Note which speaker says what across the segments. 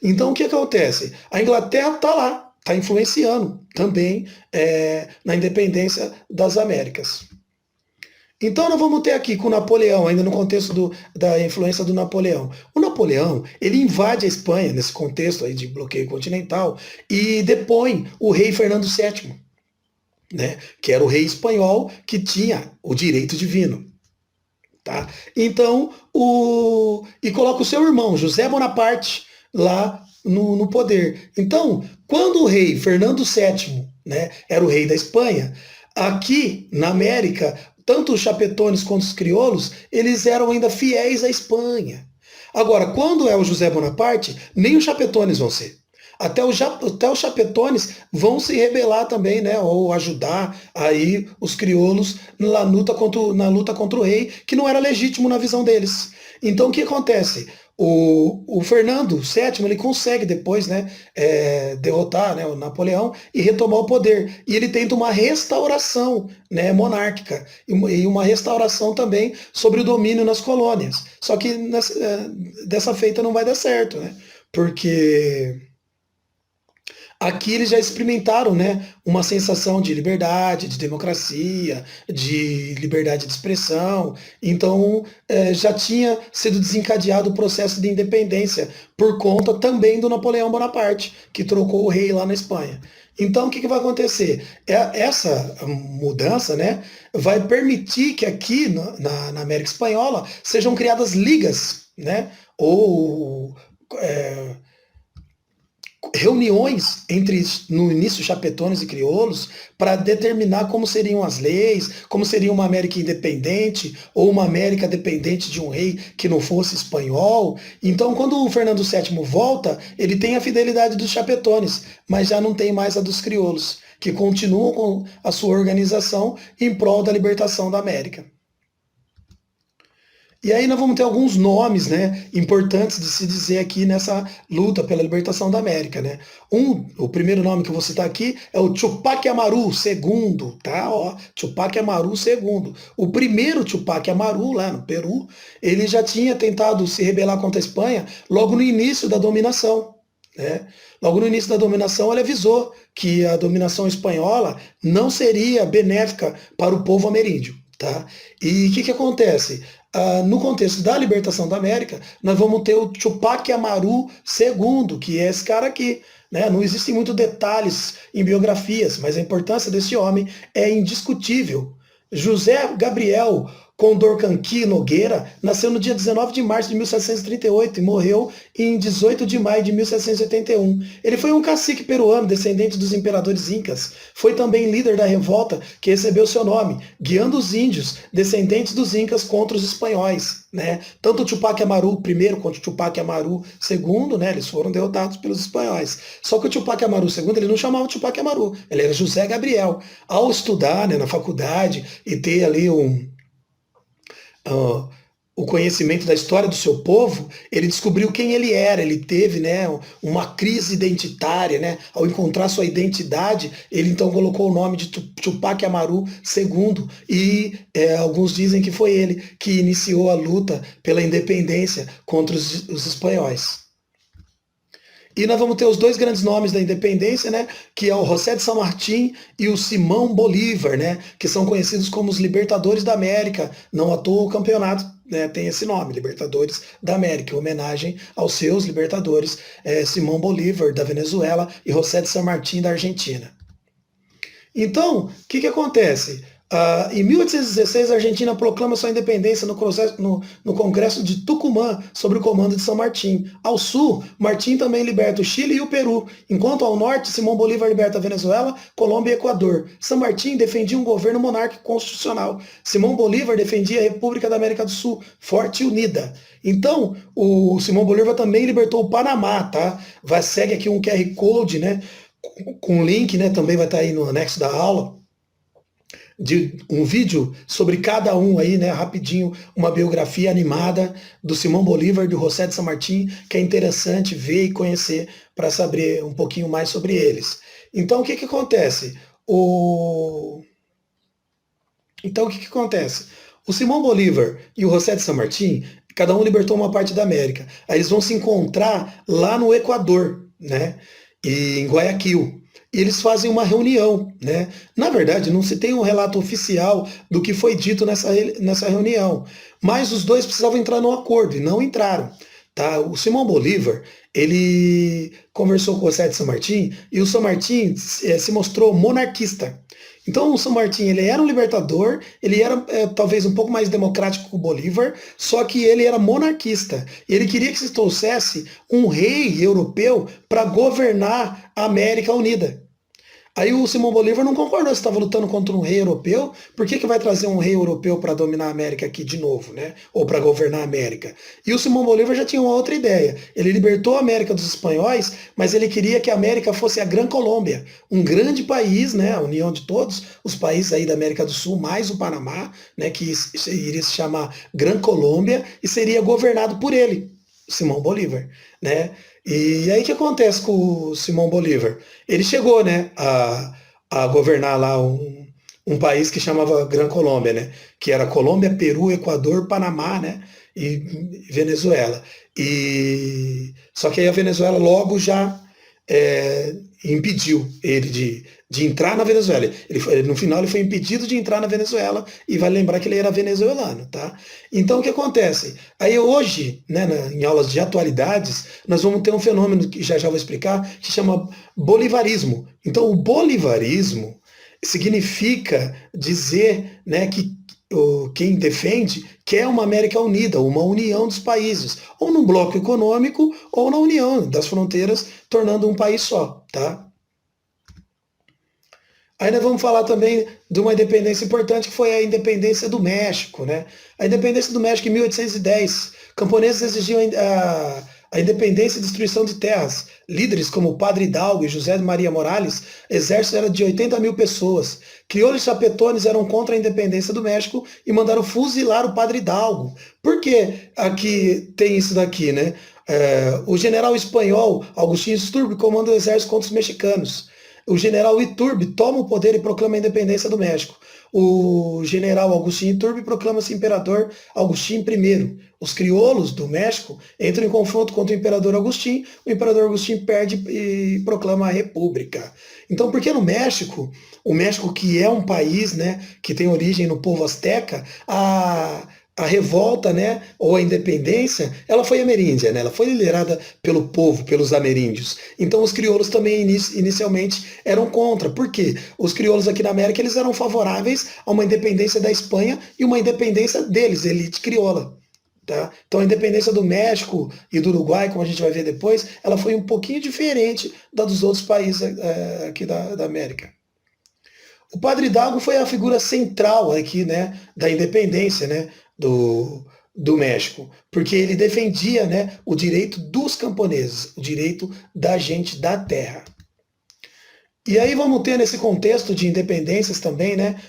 Speaker 1: Então o que acontece? A Inglaterra está lá, está influenciando também na independência das Américas. Então nós vamos ter aqui com Napoleão, ainda no contexto da influência do Napoleão. O Napoleão, ele invade a Espanha, nesse contexto aí de bloqueio continental, e depõe o rei Fernando VII, né, que era o rei espanhol que tinha o direito divino. Tá? Então, e coloca o seu irmão, José Bonaparte, lá no poder. Então, quando o rei Fernando VII, né, era o rei da Espanha, aqui na América, tanto os chapetones quanto os crioulos, eles eram ainda fiéis à Espanha. Agora, quando é o José Bonaparte, nem os chapetones vão ser. Até os chapetones vão se rebelar também, né, ou ajudar aí os crioulos na luta contra o rei, que não era legítimo na visão deles. Então o que acontece? O Fernando VII ele consegue depois, né, derrotar, né, o Napoleão e retomar o poder. E ele tenta uma restauração, né, monárquica e uma restauração também sobre o domínio nas colônias. Só que dessa feita não vai dar certo, né? Porque aqui eles já experimentaram, né, uma sensação de liberdade, de democracia, de liberdade de expressão. Então, já tinha sido desencadeado o processo de independência por conta também do Napoleão Bonaparte, que trocou o rei lá na Espanha. Então, o que vai acontecer? Essa mudança, né, vai permitir que aqui na América Espanhola sejam criadas ligas, né, ou reuniões entre, no início, chapetones e crioulos para determinar como seriam as leis, como seria uma América independente ou uma América dependente de um rei que não fosse espanhol. Então, quando o Fernando VII volta, ele tem a fidelidade dos chapetones, mas já não tem mais a dos crioulos, que continuam com a sua organização em prol da libertação da América. E aí nós vamos ter alguns nomes, né, importantes de se dizer aqui nessa luta pela libertação da América, né? O primeiro nome que eu vou citar aqui é o Tupac Amaru II, tá? Ó, Tupac Amaru II. O primeiro Tupac Amaru, lá no Peru, ele já tinha tentado se rebelar contra a Espanha logo no início da dominação, né? Logo no início da dominação, ele avisou que a dominação espanhola não seria benéfica para o povo ameríndio. Tá? E o que acontece? No contexto da libertação da América, nós vamos ter o Tupac Amaru II, que é esse cara aqui. Né? Não existem muitos detalhes em biografias, mas a importância desse homem é indiscutível. José Gabriel Condorcanqui Nogueira nasceu no dia 19 de março de 1738 e morreu em 18 de maio de 1781. Ele foi um cacique peruano, descendente dos imperadores incas. Foi também líder da revolta que recebeu seu nome, guiando os índios, descendentes dos incas, contra os espanhóis. Né? Tanto o Tupac Amaru I quanto o Tupac Amaru II, né, eles foram derrotados pelos espanhóis. Só que o Tupac Amaru II ele não chamava Tupac Amaru, ele era José Gabriel. Ao estudar, né, na faculdade e ter ali uh, o conhecimento da história do seu povo, ele descobriu quem ele era, ele teve, né, uma crise identitária, né, ao encontrar sua identidade, ele então colocou o nome de Tupac Amaru II, e alguns dizem que foi ele que iniciou a luta pela independência contra os espanhóis. E nós vamos ter os dois grandes nomes da independência, né, que é o José de San Martín e o Simão Bolívar, né, que são conhecidos como os Libertadores da América. Não à toa o campeonato, né, tem esse nome, Libertadores da América, em homenagem aos seus libertadores, Simão Bolívar, da Venezuela, e José de San Martín, da Argentina. Então, o que acontece? Em 1816, a Argentina proclama sua independência no Congresso de Tucumã, sob o comando de São Martín. Ao sul, Martín também liberta o Chile e o Peru, enquanto ao norte, Simão Bolívar liberta a Venezuela, Colômbia e Equador. São Martín defendia um governo monárquico constitucional. Simão Bolívar defendia a República da América do Sul, forte e unida. Então, o Simão Bolívar também libertou o Panamá, tá? Segue aqui um QR Code, né? Com link, né? Também vai estar aí no anexo da aula, de um vídeo sobre cada um aí, né, rapidinho, uma biografia animada do Simão Bolívar, do José de San Martín, que é interessante ver e conhecer para saber um pouquinho mais sobre eles. Então, o que acontece? Então, o que acontece? O Simão Bolívar e o José de San Martín, cada um libertou uma parte da América. Aí eles vão se encontrar lá no Equador, né? E em Guayaquil. E eles fazem uma reunião, né? Na verdade, não se tem um relato oficial do que foi dito nessa reunião, mas os dois precisavam entrar num acordo e não entraram. Tá? O Simão Bolívar, ele conversou com o José de San Martín e o San Martín se mostrou monarquista. Então o San Martín, ele era um libertador, ele era talvez um pouco mais democrático que o Bolívar, só que ele era monarquista. E ele queria que se trouxesse um rei europeu para governar a América Unida. Aí o Simão Bolívar não concordou, você estava lutando contra um rei europeu, por que vai trazer um rei europeu para dominar a América aqui de novo, né? Ou para governar a América? E o Simão Bolívar já tinha uma outra ideia. Ele libertou a América dos espanhóis, mas ele queria que a América fosse a Gran Colômbia, um grande país, né? A união de todos os países aí da América do Sul, mais o Panamá, né? Que iria se chamar Gran Colômbia e seria governado por ele, Simão Bolívar, né? E aí o que acontece com o Simão Bolívar? Ele chegou, né, a governar lá um país que chamava Gran Colômbia, né, que era Colômbia, Peru, Equador, Panamá, né, e Venezuela. E só que aí a Venezuela logo já impediu ele de entrar na Venezuela. No final ele foi impedido de entrar na Venezuela e vai lembrar que ele era venezuelano, tá? Então o que acontece? Aí hoje, né, em aulas de atualidades, nós vamos ter um fenômeno que já vou explicar, que chama bolivarismo. Então o bolivarismo significa dizer, né, que quem defende quer uma América unida, uma união dos países, ou num bloco econômico, ou na união das fronteiras, tornando um país só, tá? Aí nós vamos falar também de uma independência importante, que foi a independência do México, né? A independência do México em 1810. Camponeses exigiam a independência e destruição de terras. Líderes como o Padre Hidalgo e José de Maria Morales, exército era de 80 mil pessoas. Crioulos chapetones eram contra a independência do México e mandaram fuzilar o Padre Hidalgo. Por que aqui tem isso daqui, né? O general espanhol Agustín Iturbe comanda o exército contra os mexicanos. O general Iturbe toma o poder e proclama a independência do México. O general Agustín Iturbe proclama-se imperador Agustín I. Os crioulos do México entram em confronto contra o imperador Agustín. O imperador Agustín perde e proclama a república. Então, por que no México, o México que é um país, né, que tem origem no povo azteca, a revolta, né, ou a independência, ela foi ameríndia, né, ela foi liderada pelo povo, pelos ameríndios. Então os crioulos também inicialmente eram contra. Por quê? Os crioulos aqui na América eles eram favoráveis a uma independência da Espanha e uma independência deles, elite crioula. Tá? Então a independência do México e do Uruguai, como a gente vai ver depois, ela foi um pouquinho diferente da dos outros países aqui da América. O Padre Hidalgo foi a figura central aqui, né, da independência, né, do México, porque ele defendia, né, o direito dos camponeses, o direito da gente da terra. E aí vamos ter nesse contexto de independências também, né,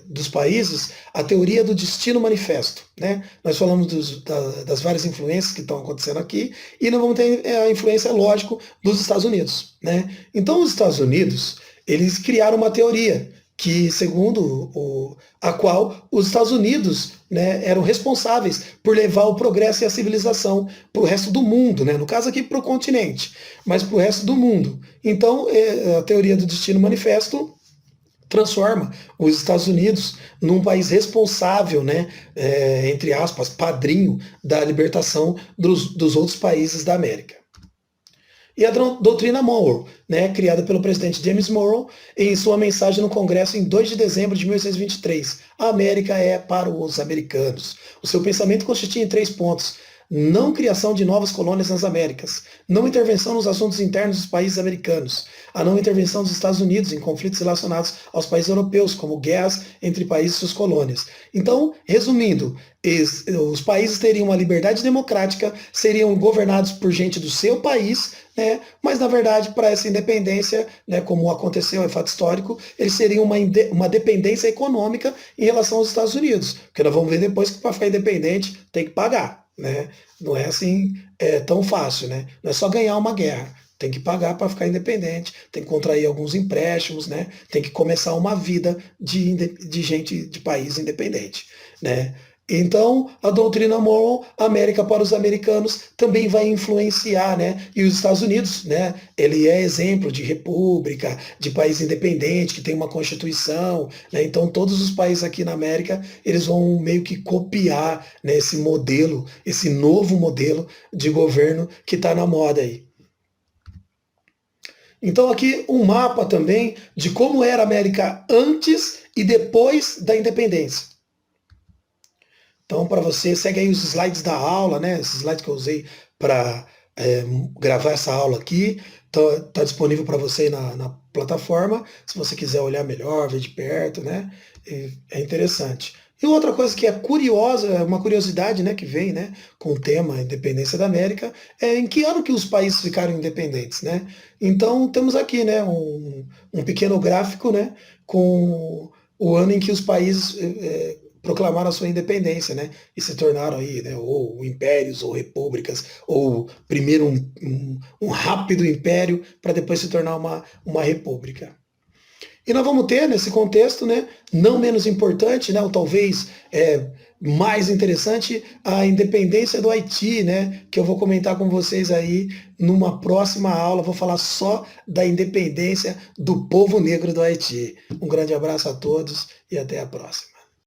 Speaker 1: dos países, a teoria do destino manifesto. Né? Nós falamos das várias influências que estão acontecendo aqui, e nós vamos ter a influência, lógico, dos Estados Unidos. Né? Então os Estados Unidos, eles criaram uma teoria que, segundo a qual os Estados Unidos, né, eram responsáveis por levar o progresso e a civilização para o resto do mundo, né, no caso aqui para o continente, mas para o resto do mundo. Então, a teoria do destino manifesto transforma os Estados Unidos num país responsável, né, entre aspas, padrinho da libertação dos outros países da América. E a doutrina Monroe, né, criada pelo presidente James Monroe em sua mensagem no Congresso em 2 de dezembro de 1823. A América é para os americanos. O seu pensamento consistia em 3 pontos. Não criação de novas colônias nas Américas. Não intervenção nos assuntos internos dos países americanos. A não intervenção dos Estados Unidos em conflitos relacionados aos países europeus, como guerras entre países e suas colônias. Então, resumindo, os países teriam uma liberdade democrática, seriam governados por gente do seu país, né? Mas, na verdade, para essa independência, né, como aconteceu, é fato histórico, eles seriam uma dependência econômica em relação aos Estados Unidos. Porque nós vamos ver depois que para ficar independente tem que pagar. Né? Não é assim tão fácil, né? Não é só ganhar uma guerra, tem que pagar para ficar independente, tem que contrair alguns empréstimos, né? Tem que começar uma vida de gente de país independente, né? Então, a doutrina Monroe, América para os americanos, também vai influenciar, né? E os Estados Unidos, né? Ele é exemplo de república, de país independente, que tem uma constituição, né? Então, todos os países aqui na América, eles vão meio que copiar, né, esse modelo, esse novo modelo de governo que está na moda aí. Então, aqui um mapa também de como era a América antes e depois da independência. Então, para você, segue aí os slides da aula, né? Esses slides que eu usei para gravar essa aula aqui. Tá disponível para você aí na plataforma. Se você quiser olhar melhor, ver de perto, né? É interessante. E outra coisa que é curiosa, uma curiosidade, né, que vem, né, com o tema Independência da América, é em que ano que os países ficaram independentes, né? Então temos aqui, né, um pequeno gráfico, né, com o ano em que os países proclamaram a sua independência, né? E se tornaram aí, né? Ou impérios, ou repúblicas, ou primeiro um rápido império para depois se tornar uma república. E nós vamos ter nesse contexto, né? Não menos importante, né? Ou talvez mais interessante, a independência do Haiti, né? Que eu vou comentar com vocês aí numa próxima aula. Vou falar só da independência do povo negro do Haiti. Um grande abraço a todos e até a próxima.